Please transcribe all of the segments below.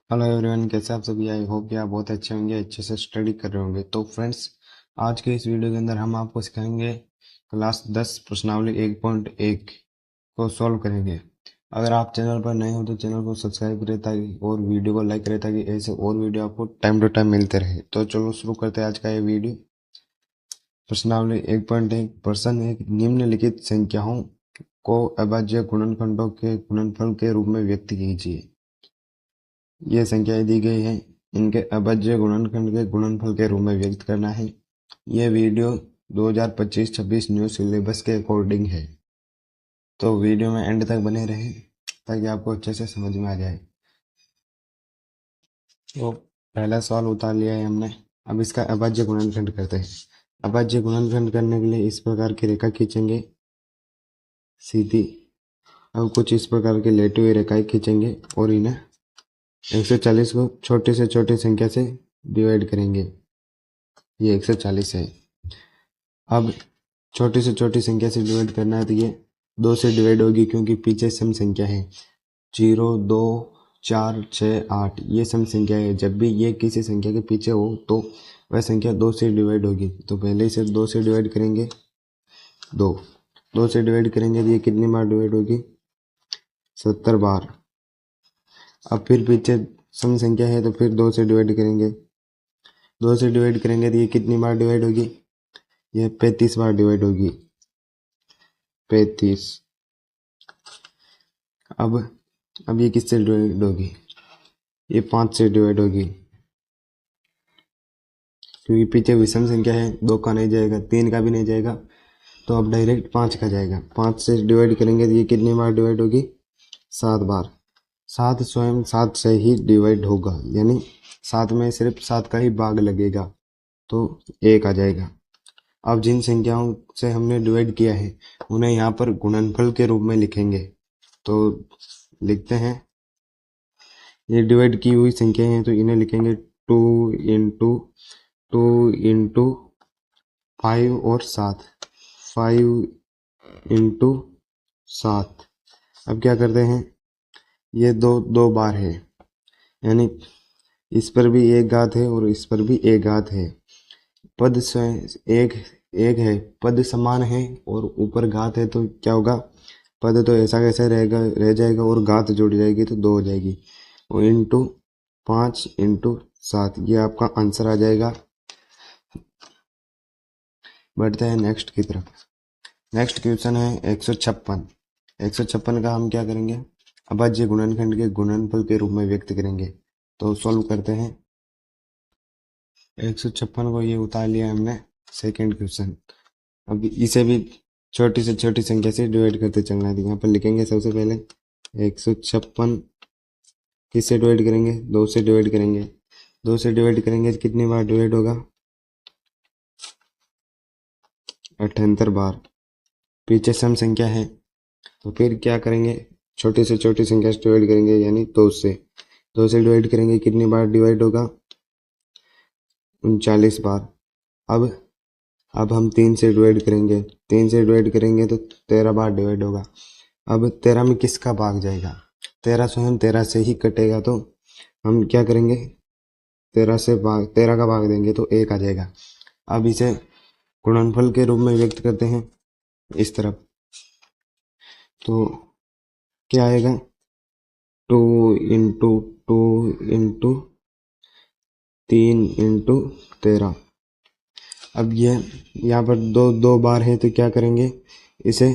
Hello everyone, कैसे आप सभी। आई होप कि आप बहुत अच्छे होंगे, अच्छे से स्टडी कर रहे होंगे। तो फ्रेंड्स, आज के इस वीडियो के अंदर हम आपको सिखाएंगे क्लास 10 प्रश्नावली 1.1 को सॉल्व करेंगे। अगर आप चैनल पर नए हो तो चैनल को सब्सक्राइब करें ताकि और वीडियो को लाइक करें ताकि ऐसे और वीडियो आपको टाइम टू टाइम मिलते रहे। तो चलो शुरू करते हैं आज का ये वीडियो। प्रश्नावली 1.1 प्रश्न एक निम्नलिखित संख्याओं को अभाज्य गुणनखंडों के गुणनफल के रूप में व्यक्त कीजिए। ये संख्याएं दी गई हैं, इनके अभाज्य गुणनखंड के गुणनफल के रूप में व्यक्त करना है। ये वीडियो 2025-26 न्यू सिलेबस के अकॉर्डिंग है, तो वीडियो में एंड तक बने रहें ताकि आपको अच्छे से समझ में आ जाए। तो पहला सवाल उतार लिया है हमने। अब इसका अभाज्य गुणनखंड करते हैं। अभाज्य गुणनखंड करने के लिए इस प्रकार की रेखा खींचेंगे सीधी। अब कुछ इस प्रकार की लेटी हुई रेखाएं खींचेंगे और इन्हें 140 को छोटी से छोटी संख्या से डिवाइड करेंगे। ये 140 है। अब छोटी से छोटी संख्या से डिवाइड करना है तो ये 2 से डिवाइड होगी क्योंकि पीछे सम संख्या है। 0, 2, 4, 6, 8 ये सम संख्या है। जब भी ये किसी संख्या के पीछे हो तो वह संख्या 2 से डिवाइड होगी। तो पहले इसे 2 से डिवाइड करेंगे। 2 से डिवाइड करेंगे तो ये कितनी बार डिवाइड होगी? 70 बार। अब फिर पीछे सम संख्या है तो फिर 2 से डिवाइड करेंगे। 2 से डिवाइड करेंगे तो ये कितनी बार डिवाइड होगी? ये 35 बार डिवाइड होगी। 35। अब ये किससे डिवाइड होगी? ये 5 से डिवाइड होगी क्योंकि पीछे विषम संख्या है। 2 का नहीं जाएगा, 3 का भी नहीं जाएगा, तो अब डायरेक्ट 5 का जाएगा। 5 से डिवाइड करेंगे तो ये कितनी बार डिवाइड होगी? 7 बार। 7 स्वयं 7 से ही डिवाइड होगा, यानी 7 में सिर्फ 7 का ही भाग लगेगा, तो 1 आ जाएगा। अब जिन संख्याओं से हमने डिवाइड किया है उन्हें यहाँ पर गुणनफल के रूप में लिखेंगे। तो लिखते हैं, ये डिवाइड की हुई संख्या है तो इन्हें लिखेंगे 2 इंटू 2 इंटू 5 और 7। 5 इंटू 7। अब क्या करते हैं, ये दो बार है, यानी इस पर भी एक घात है और इस पर भी एक घात है। पद स्वयं एक एक है, पद समान है और ऊपर घात है, तो क्या होगा? पद तो ऐसा कैसे रह जाएगा और घात जुड़ जाएगी तो 2 हो जाएगी। और इंटू 5 इंटू 7, ये आपका आंसर आ जाएगा। बढ़ते हैं नेक्स्ट की तरफ। नेक्स्ट क्वेश्चन है 156। 156 का हम क्या करेंगे? अभाज्य गुणनखंड के गुणनफल के रूप में व्यक्त करेंगे। तो सॉल्व करते हैं। 156 को ये उतार लिया हमने। सेकेंड क्वेश्चन, अब इसे भी छोटी से छोटी संख्या से डिवाइड करते चलना है। यहाँ पर लिखेंगे सबसे पहले 156 किससे डिवाइड करेंगे? 2 से डिवाइड करेंगे। 2 से डिवाइड करेंगे तो कितनी बार डिवाइड होगा? 78 बार। पीछे सम संख्या है तो फिर क्या करेंगे? छोटी से छोटी संख्या से डिवाइड करेंगे, यानी 2 से। 2 से डिवाइड करेंगे, कितनी बार डिवाइड होगा? 39 बार। अब हम 3 से डिवाइड करेंगे। 3 से डिवाइड करेंगे तो 13 बार डिवाइड होगा। अब 13 में किसका भाग जाएगा? 13 स्वयं 13 से ही कटेगा, तो हम क्या करेंगे? 13 का भाग देंगे तो 1 आ जाएगा। अब इसे गुणनफल के रूप में व्यक्त करते हैं इस तरफ, तो क्या आएगा? 2 इंटू 2 इंटू 3 इंटू 13। अब ये यहाँ पर दो बार है तो क्या करेंगे? इसे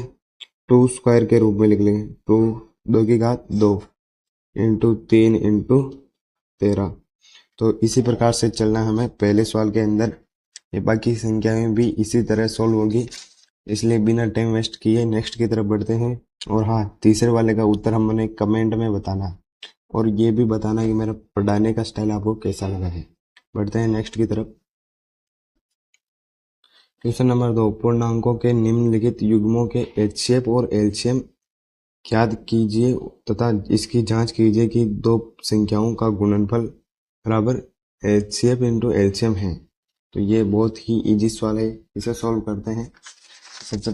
2 स्क्वायर के रूप में लिख लेंगे। 2 की घात 2 इंटू 3 इंटू 13। तो इसी प्रकार से चलना हमें पहले सवाल के अंदर। ये बाकी संख्याएं भी इसी तरह सॉल्व होगी, इसलिए बिना टाइम वेस्ट किए नेक्स्ट की तरफ बढ़ते हैं। और हाँ, तीसरे वाले का उत्तर हमने कमेंट में बताना, और ये भी बताना कि मेरा पढ़ाने का स्टाइल आपको कैसा लगा है। बढ़ते हैं नेक्स्ट की तरफ। क्वेश्चन नंबर 2, पूर्णांकों के निम्नलिखित युग्मों के एचसीएफ और एलसीएम ज्ञात कीजिए तथा इसकी जांच कीजिए कि दो संख्याओं का गुणनफल बराबर एचसीएफ इंटू एलसीएम है। तो ये बहुत ही इजी सवाल है, इसे सॉल्व करते हैं। सबसे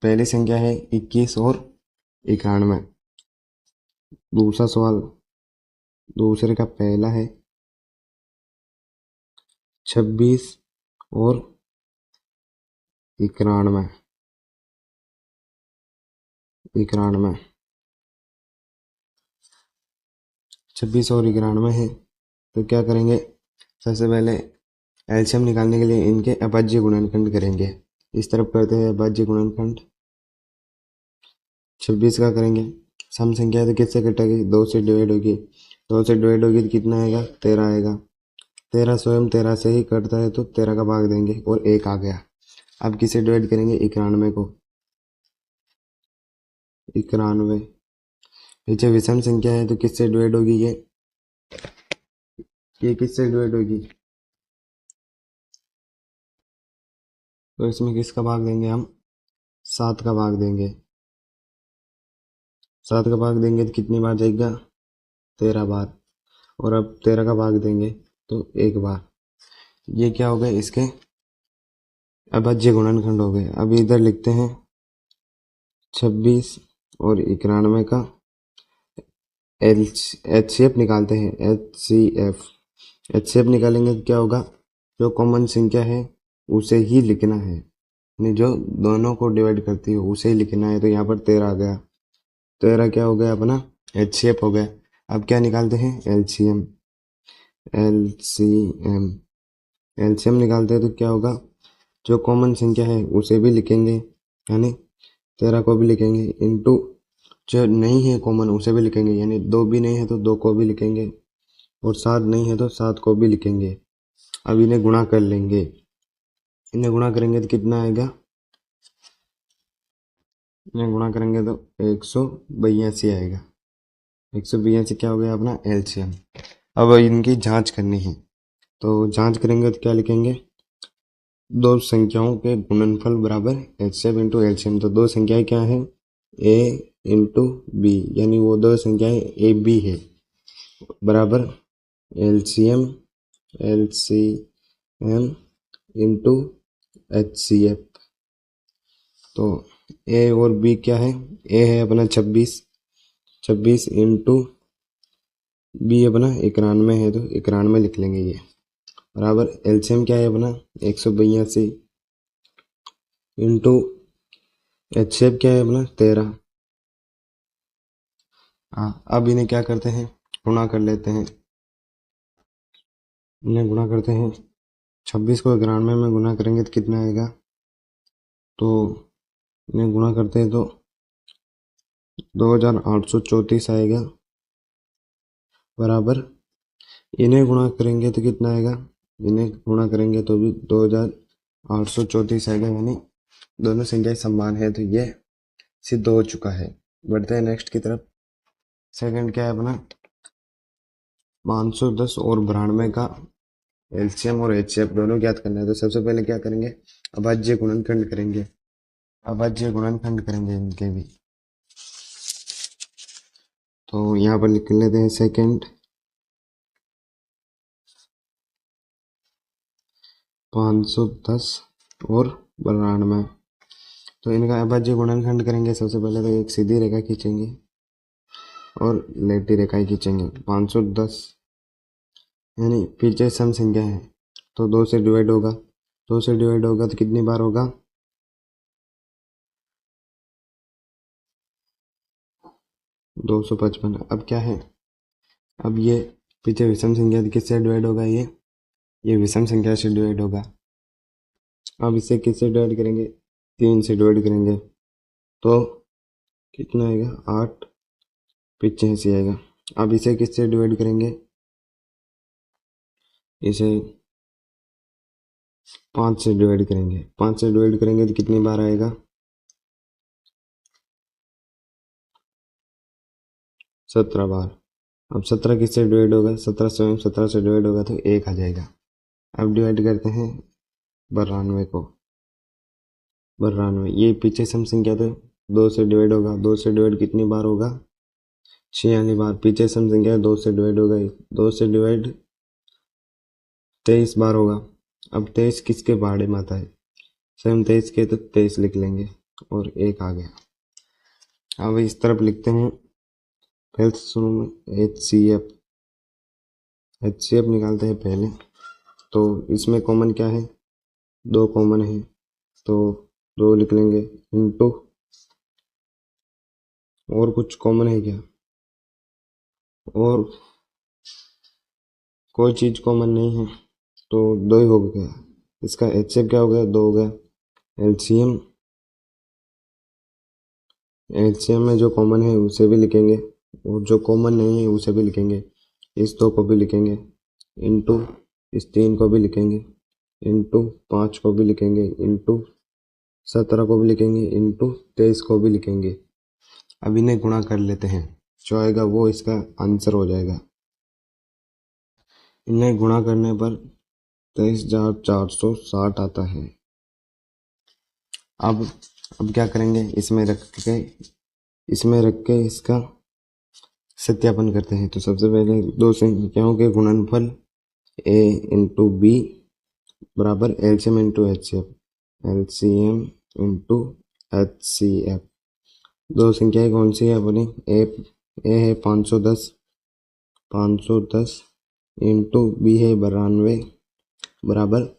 पहली संख्या है 21 और 91। दूसरा सवाल दूसरे का पहला है 26 और 91। 26 और 91 है, तो क्या करेंगे, सबसे पहले एलसीएम निकालने के लिए इनके अभाज्य गुणनखंड करेंगे। इस तरफ करते हैं अभाज्य गुणनखंड, 26 का करेंगे, सम संख्या है तो किससे कटेगी, 2 से डिवाइड होगी, 2 से डिवाइड होगी तो कितना आएगा, 13 आएगा। 13 स्वयं 13 से ही कटता है तो 13 का भाग देंगे और 1 आ गया। अब किसे डिवाइड करेंगे, 91 को। 91 नीचे विषम संख्या है तो किससे डिवाइड होगी, ये किससे डिवाइड होगी, तो इसमें किसका भाग देंगे हम, 7 का भाग देंगे। 7 का भाग देंगे तो कितनी बार जाएगा, 13 बार, और अब 13 का भाग देंगे तो 1 बार। ये क्या हो गए, इसके अभाज्य गुणनखंड हो गए। अब इधर लिखते हैं 26 और 91 का एचसीएफ निकालते हैं। एचसीएफ निकालेंगे तो क्या होगा, जो कॉमन संख्या है उसे ही लिखना है, यानी जो दोनों को डिवाइड करती है उसे ही लिखना है। तो यहाँ पर 13 आ गया, 13 क्या हो गया, अपना एचसीएफ हो गया। अब क्या निकालते हैं, एलसीएम। एलसीएम निकालते हैं तो क्या होगा, जो कॉमन संख्या है उसे भी लिखेंगे, यानी 13 को भी लिखेंगे, इनटू जो नहीं है कॉमन उसे भी लिखेंगे, यानी 2 भी नहीं है तो 2 को भी लिखेंगे, और 7 नहीं है तो 7 को भी लिखेंगे। अब इन्हें गुणा कर लेंगे, इन्हें गुणा करेंगे तो कितना आएगा, इन्हें गुणा करेंगे तो 182 आएगा। 182 क्या हो गया, अपना एलसीएम। अब इनकी जांच करनी है, तो जांच करेंगे तो क्या लिखेंगे, दो संख्याओं के गुणनफल बराबर एचसीएफ इंटू एलसीएम। तो दो संख्याएं क्या है, ए इंटू बी, यानी वो दो संख्याएं ए बी है, बराबर एलसीएम इंटू एचसीएफ। तो ए और बी क्या है, ए है अपना 26 इंटू बी अपना 91 है, तो 91 लिख लेंगे ये, बराबर एलसीएम क्या है अपना 182 इंटू एचसीएफ क्या है अपना 13। हाँ, अब इन्हें क्या करते हैं, गुणा कर लेते हैं। इन्हें गुणा करते हैं, 26 को 91 में गुणा करेंगे तो कितना आएगा, तो इन्हें गुणा करते हैं तो 2834 आएगा, बराबर इन्हें गुणा करेंगे तो कितना आएगा, इन्हें गुणा करेंगे तो भी 2834 आएगा, यानी दोनों संख्याएं समान है, तो ये सिद्ध हो चुका है। बढ़ते हैं नेक्स्ट की तरफ। सेकंड क्या है अपना, 510 और 92 का एलसीएम और एचसीएफ दोनों ज्ञात करना है। तो सबसे पहले क्या करेंगे, अभाज्य गुणनखंड करेंगे, अभाज्य गुणनखंड करेंगे इनके भी। तो यहाँ पर लिख लेते हैं सेकंड 510 और 92, तो इनका अभाज्य गुणनखंड करेंगे। सबसे पहले तो एक सीधी रेखा खींचेंगे और लेटी रेखा खींचेंगे। 510 यानी पीछे सम संख्या है तो 2 से डिवाइड होगा, 2 से डिवाइड होगा तो कितनी बार होगा, 255। अब क्या है, अब ये पीछे विषम संख्या किससे डिवाइड होगा, ये विषम संख्या से डिवाइड होगा। अब इसे किससे डिवाइड करेंगे, 3 से डिवाइड करेंगे तो कितना आएगा, 885 आएगा। अब इसे किससे डिवाइड करेंगे, इसे 5 से डिवाइड करेंगे, 5 से डिवाइड करेंगे तो कितनी बार आएगा, 17 बार। अब 17 किससे डिवाइड होगा, 17 स्वयं 17 से डिवाइड होगा तो 1 आ जाएगा। अब डिवाइड करते हैं 92 को, 92 ये पीछे सम संख्या तो 2 से डिवाइड होगा, 2 से डिवाइड कितनी बार होगा, 46 बार। पीछे सम संख्या 2 से डिवाइड होगा, 2 से डिवाइड 23 बार होगा। अब 23 किसके बारे में आता है, स्वयं 23 के, तो 23 लिख लेंगे और 1 आ गया। अब इस तरफ लिखते हैं पहले तो सुनो, एच सी एफ निकालते हैं पहले। तो इसमें कॉमन क्या है, दो कॉमन है, तो दो लिख लेंगे इनटू, और कुछ कॉमन है क्या, और कोई चीज कॉमन नहीं है, तो दो ही हो गया। इसका एच एफ क्या हो गया, दो हो गया। एलसीएम, एलसीएम में जो कॉमन है उसे भी लिखेंगे, और जो कॉमन नहीं है उसे भी लिखेंगे। इस दो को भी लिखेंगे इनटू, इस तीन को भी लिखेंगे इनटू, पाँच को भी लिखेंगे इनटू, 17 को भी लिखेंगे इनटू, 23 को भी लिखेंगे। अब इन्हें गुणा कर लेते हैं, जो आएगा वो इसका आंसर हो जाएगा। इन्हें गुणा करने पर 23,460 आता है। अब क्या करेंगे, इसमें रख के इसका सत्यापन करते हैं। तो सबसे पहले दो संख्याओं के गुणनफल a इंटू बी बराबर LCM into H C F, LCM into H C F. दो संख्याएं कौन सी है अपनी, ए है 510 इंटू बी है 92 बराबर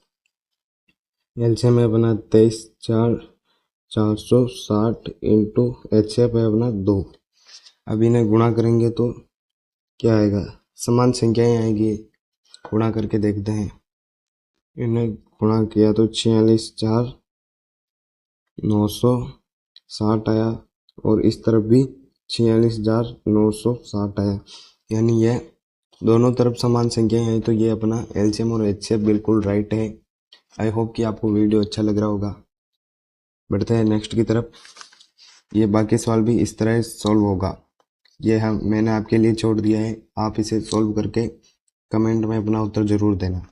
एलसीएम है अपना 23,460 इंटू एच सी एफ है अपना 2। अब इन्हें गुणा करेंगे तो क्या आएगा, समान संख्याएं आएगी, गुणा करके देखते हैं। इन्हें गुणा किया तो 46,960 आया, और इस तरफ भी 46,960 आया, यानी यह दोनों तरफ समान संख्याएं आई, तो ये अपना एलसीएम और एचसीएफ बिल्कुल राइट है। आई होप कि आपको वीडियो अच्छा लग रहा होगा। बढ़ते हैं नेक्स्ट की तरफ। ये बाकी सवाल भी इस तरह सॉल्व होगा, ये मैंने आपके लिए छोड़ दिया है, आप इसे सॉल्व करके कमेंट में अपना उत्तर जरूर देना।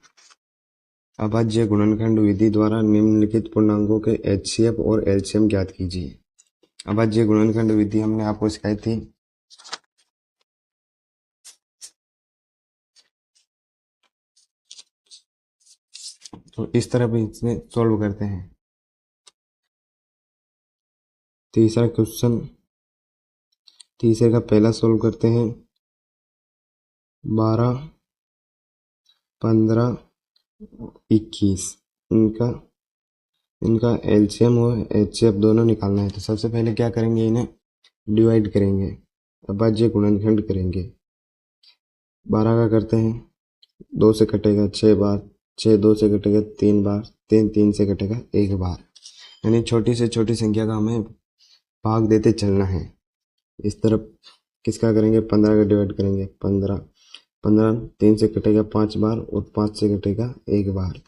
अभाज्य गुणनखंड विधि द्वारा निम्नलिखित पूर्णांकों के एचसीएफ और एलसीएम ज्ञात कीजिए। अभाज्य गुणनखंड विधि हमने आपको सिखाई थी। तो इस तरह भी इसमें सॉल्व करते हैं। तीसरा क्वेश्चन, तीसरे का पहला सॉल्व करते हैं। 12, 15, 21 इनका एलसीएम और एचसीएफ दोनों निकालना है। तो सबसे पहले क्या करेंगे, इन्हें डिवाइड करेंगे, अभाज्य गुणनखंड करेंगे। 12 का करते हैं, 2 से कटेगा 6 बार, 6 2 से कटेगा 3 बार, 3 3 से कटेगा 1 बार, यानी छोटी से छोटी संख्या का हमें भाग देते चलना है। इस तरफ किसका करेंगे, 15 का डिवाइड करेंगे। 15 3 से कटेगा 5 बार, और 5 से कटेगा 1 बार।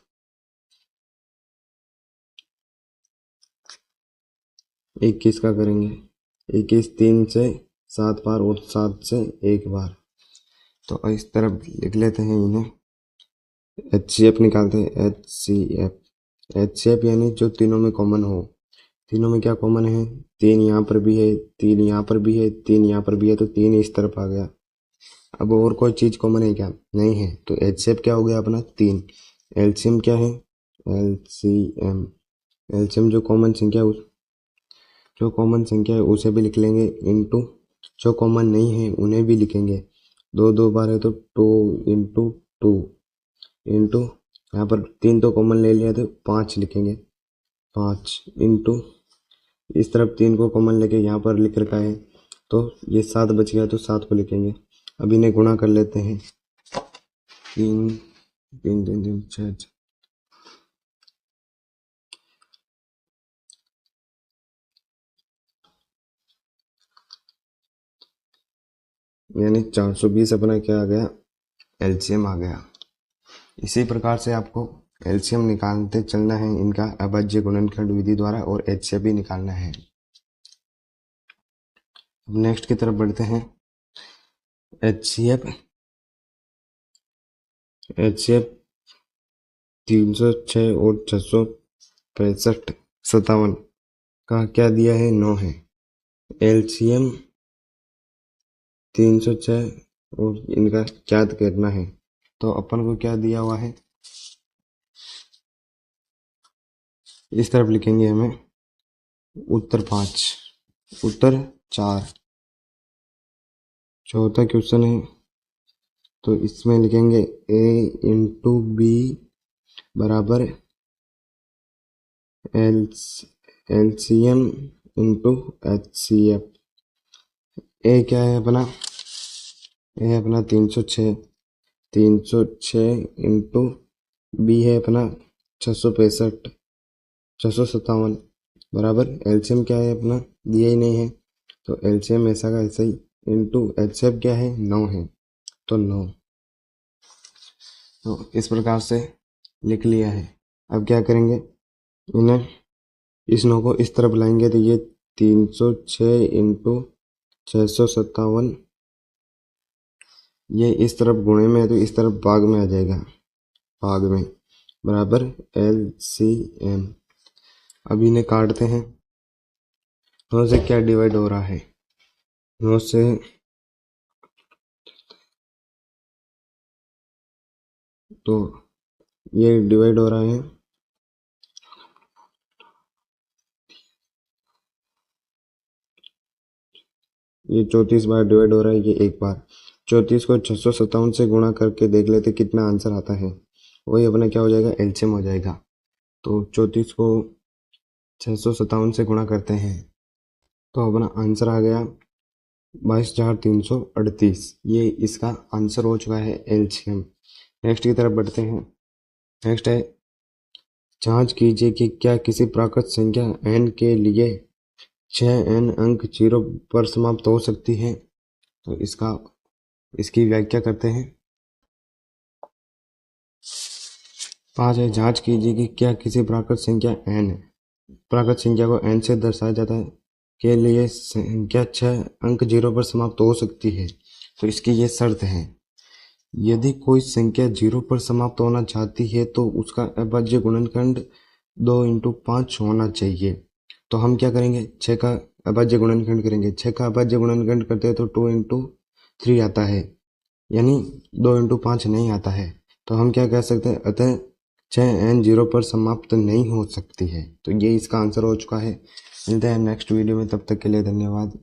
21 का करेंगे, 21 3 से 7 बार, और 7 से 1 बार। तो इस तरफ लिख लेते हैं इन्हें। एचसीएफ निकालते हैं, एचसीएफ यानी जो तीनों में कॉमन हो। तीनों में क्या कॉमन है, 3 यहाँ पर भी है, 3 यहाँ पर भी है, 3 यहाँ पर भी है, तो 3 इस तरफ आ गया। अब और कोई चीज कॉमन है क्या, नहीं है, तो एचसीएफ क्या हो गया अपना 3। एलसीएम क्या है, एलसीएम जो कॉमन संख्या है उसे भी लिख लेंगे इनटू, जो कॉमन नहीं है उन्हें भी लिखेंगे। 2 2 बार है तो 2 इंटू 2 इंटू, यहाँ पर 3 तो कॉमन ले लिया तो 5 लिखेंगे, 5 इंटू, इस तरफ 3 को कॉमन लेके यहाँ पर लिख रखा है, तो ये 7 बच गया तो 7 को लिखेंगे। अब इन्हें गुणा कर लेते हैं। 3 3 3 3 6, यानी 420 अपना क्या आ गया, एलसीएम आ गया। इसी प्रकार से आपको एलसीएम निकालते चलना है इनका अभाज्य गुणनखंड विधि द्वारा, और एचसीएफ भी निकालना है। अब नेक्स्ट की तरफ बढ़ते हैं। एचसीएफ 306 और 665 57 का क्या दिया है, 9 है। एलसीएम 306 और इनका ज्ञात करना है, तो अपन को क्या दिया हुआ है, इस तरफ लिखेंगे हमें उत्तर 5, उत्तर 4, चौथा क्वेश्चन है, तो इसमें लिखेंगे a इंटू बी बराबर एलसीएम इंटू एचसीएफ। ए क्या है अपना, ए है अपना 306 इंटू बी है अपना 665 657 बराबर एलसीएम क्या है अपना दिया ही नहीं है, तो एलसीएम ऐसा का ऐसा ही इंटू एचसीएफ क्या है 9 है, तो 9। तो इस प्रकार से लिख लिया है। अब क्या करेंगे, इन्हें इस 9 को इस तरफ लाएंगे तो ये 306 इंटू 657 ये इस तरफ गुणे में है तो इस तरफ भाग में आ जाएगा, भाग में बराबर LCM। अब इन्हें काटते हैं, 9 से क्या डिवाइड हो रहा है, 9 से तो ये डिवाइड हो रहा है, ये 34 बार डिवाइड हो रहा है, ये एक बार। 34 को 657 से गुणा करके देख लेते कितना आंसर आता है, वही अपना क्या हो जाएगा एलसीएम हो जाएगा। तो 34 को 657 से गुणा करते हैं तो अपना आंसर आ गया 22,338। ये इसका आंसर हो चुका है एलसीएम। नेक्स्ट की तरफ बढ़ते हैं। नेक्स्ट है, जांच कीजिए कि क्या किसी प्राकृत संख्या n के लिए 6n अंक 0 पर समाप्त हो सकती है। तो इसकी व्याख्या करते हैं। 5 है, जांच कीजिए कि क्या किसी प्राकृत संख्या n है, प्राकृत संख्या को n से दर्शाया जाता है के लिए संख्या 6 अंक 0 पर समाप्त हो सकती है। तो इसकी ये शर्त है, यदि कोई संख्या 0 पर समाप्त होना चाहती है तो उसका अभाज्य गुणनखंड 2 इंटू 5 होना चाहिए। तो हम क्या करेंगे, 6 का अभाज्य गुणनखंड करेंगे। 6 का अभाज्य गुणनखंड करते हैं तो 2 इंटू 3 आता है, यानी 2 इंटू 5 नहीं आता है। तो हम क्या कह सकते हैं, अतः 6n 0 पर समाप्त नहीं हो सकती है। तो ये इसका आंसर हो चुका है। मिलते हैं नेक्स्ट वीडियो में, तब तक के लिए धन्यवाद।